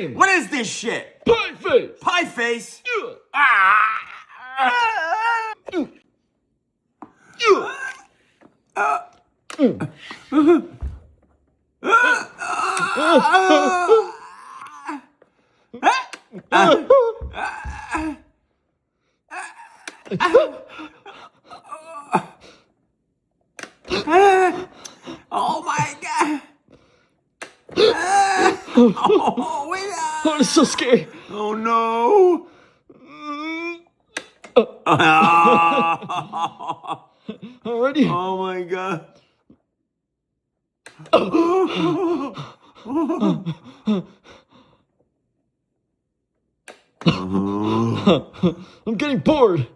game. What is this shit? Pie face. Pie face? Yeah. Oh my god! Oh, wait! Oh, it's so scary. Oh no! Already? Oh my god! I'm getting bored.